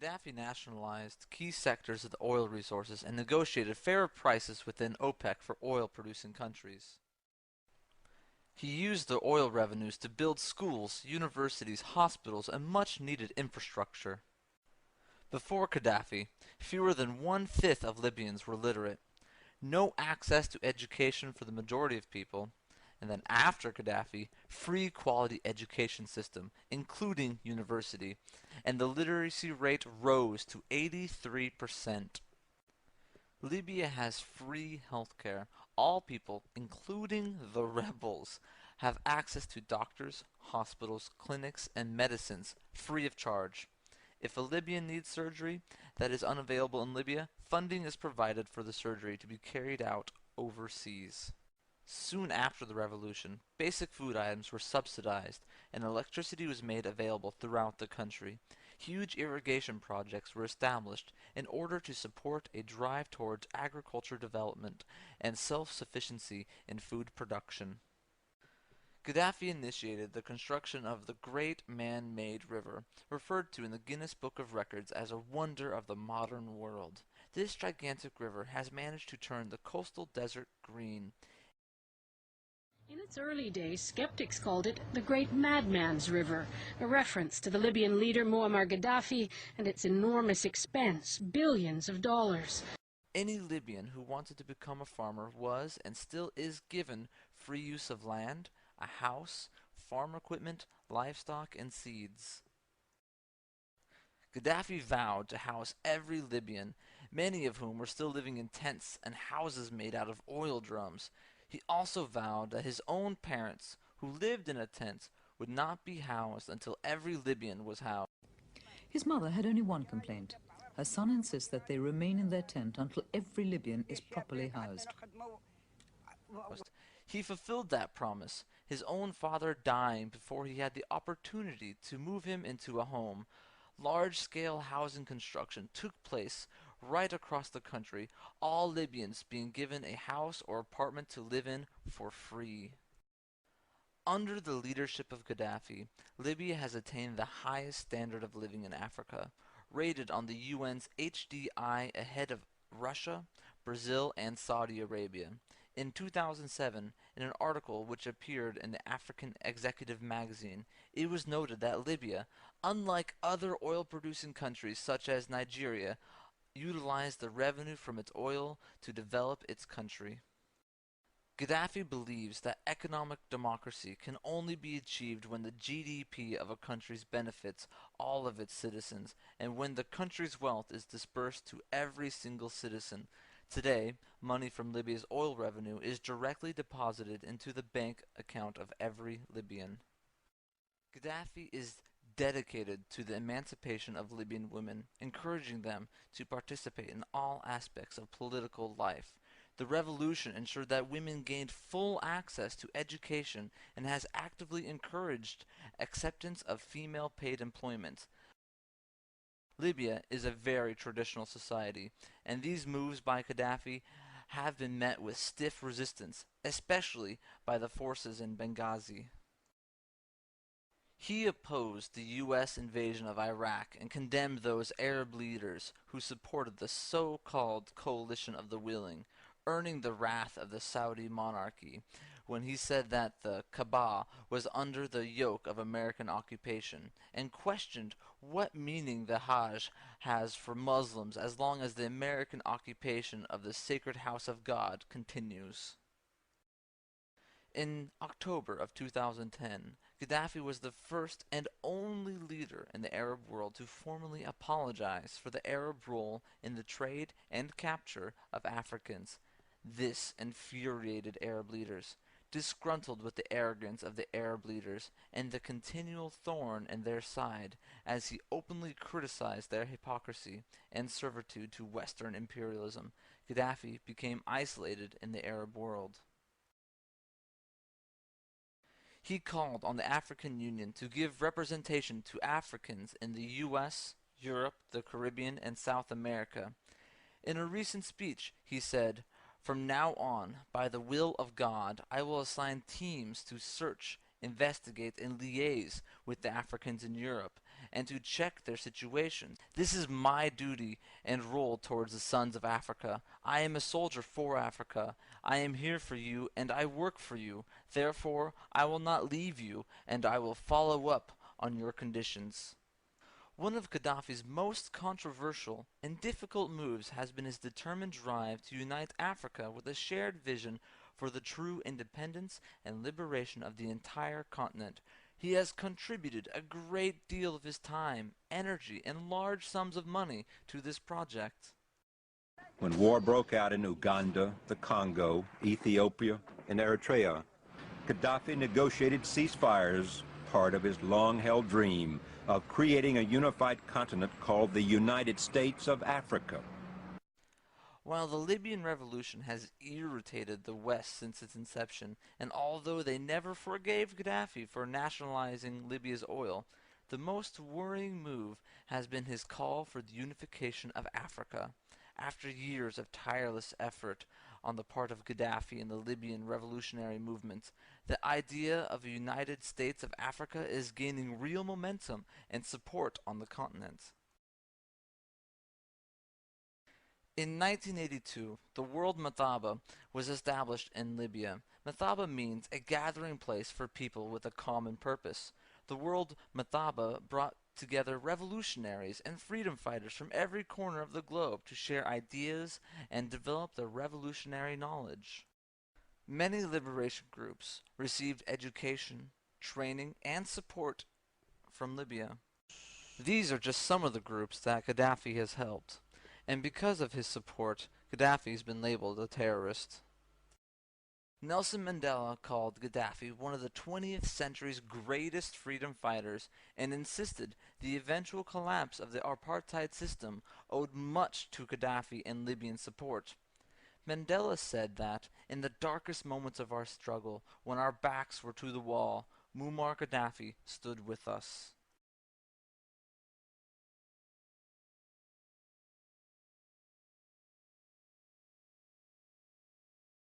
Gaddafi nationalized key sectors of the oil resources and negotiated fairer prices within OPEC for oil-producing countries. He used the oil revenues to build schools, universities, hospitals, and much-needed infrastructure. Before Gaddafi, fewer than one-fifth of Libyans were literate, no access to education for the majority of people, and then after Gaddafi, free quality education system, including university, and the literacy rate rose to 83%. Libya has free healthcare. All people, including the rebels, have access to doctors, hospitals, clinics, and medicines free of charge. If a Libyan needs surgery that is unavailable in Libya, funding is provided for the surgery to be carried out overseas. Soon after the revolution, basic food items were subsidized and electricity was made available throughout the country. Huge irrigation projects were established in order to support a drive towards agriculture development and self-sufficiency in food production. Gaddafi initiated the construction of the Great Man-Made River, referred to in the Guinness Book of Records as a wonder of the modern world. This gigantic river has managed to turn the coastal desert green. In its early days, skeptics called it the Great Madman's River, a reference to the Libyan leader Muammar Gaddafi and its enormous expense, billions of dollars. Any Libyan who wanted to become a farmer was and still is given free use of land, a house, farm equipment, livestock, and seeds. Gaddafi vowed to house every Libyan, many of whom were still living in tents and houses made out of oil drums. He also vowed that his own parents, who lived in a tent, would not be housed until every Libyan was housed. His mother had only one complaint. Her son insists that they remain in their tent until every Libyan is properly housed. He fulfilled that promise, his own father dying before he had the opportunity to move him into a home. Large-scale housing construction took place right across the country, all Libyans being given a house or apartment to live in for free. Under the leadership of Gaddafi, Libya has attained the highest standard of living in Africa, rated on the UN's HDI ahead of Russia, Brazil, and Saudi Arabia. In 2007, in an article which appeared in the African Executive magazine, it was noted that Libya, unlike other oil-producing countries such as Nigeria, utilized the revenue from its oil to develop its country. Gaddafi believes that economic democracy can only be achieved when the GDP of a country benefits all of its citizens, and when the country's wealth is dispersed to every single citizen. Today, money from Libya's oil revenue is directly deposited into the bank account of every Libyan. Gaddafi is dedicated to the emancipation of Libyan women, encouraging them to participate in all aspects of political life. The revolution ensured that women gained full access to education and has actively encouraged acceptance of female paid employment. Libya is a very traditional society, and these moves by Gaddafi have been met with stiff resistance, especially by the forces in Benghazi. He opposed the U.S. invasion of Iraq and condemned those Arab leaders who supported the so-called coalition of the willing, earning the wrath of the Saudi monarchy when he said that the Kaaba was under the yoke of American occupation, and questioned what meaning the Hajj has for Muslims as long as the American occupation of the sacred house of God continues. In October of 2010, Gaddafi was the first and only leader in the Arab world to formally apologize for the Arab role in the trade and capture of Africans. This infuriated Arab leaders, disgruntled with the arrogance of the Arab leaders and the continual thorn in their side, as he openly criticized their hypocrisy and servitude to Western imperialism. Gaddafi became isolated in the Arab world. He called on the African Union to give representation to Africans in the U.S., Europe, the Caribbean, and South America. In a recent speech, he said, "From now on, by the will of God, I will assign teams to search investigate and liaise with the Africans in Europe, and to check their situation. This is my duty and role towards the sons of Africa. I am a soldier for Africa. I am here for you, and I work for you. Therefore, I will not leave you, and I will follow up on your conditions. One of Gaddafi's most controversial and difficult moves has been his determined drive to unite Africa with a shared vision for the true independence and liberation of the entire continent. He has contributed a great deal of his time, energy, and large sums of money to this project. When war broke out in Uganda, the Congo, Ethiopia, and Eritrea, Gaddafi negotiated ceasefires, part of his long-held dream of creating a unified continent called the United States of Africa. While the Libyan revolution has irritated the West since its inception, and although they never forgave Gaddafi for nationalizing Libya's oil, the most worrying move has been his call for the unification of Africa. After years of tireless effort on the part of Gaddafi and the Libyan revolutionary movement, the idea of a United States of Africa is gaining real momentum and support on the continent. In 1982, the World Mathaba was established in Libya. Mathaba means a gathering place for people with a common purpose. The World Mathaba brought together revolutionaries and freedom fighters from every corner of the globe to share ideas and develop their revolutionary knowledge. Many liberation groups received education, training, and support from Libya. These are just some of the groups that Gaddafi has helped, and because of his support, Gaddafi has been labeled a terrorist. Nelson Mandela called Gaddafi one of the 20th century's greatest freedom fighters and insisted the eventual collapse of the apartheid system owed much to Gaddafi and Libyan support. Mandela said that, in the darkest moments of our struggle, when our backs were to the wall, Muammar Gaddafi stood with us.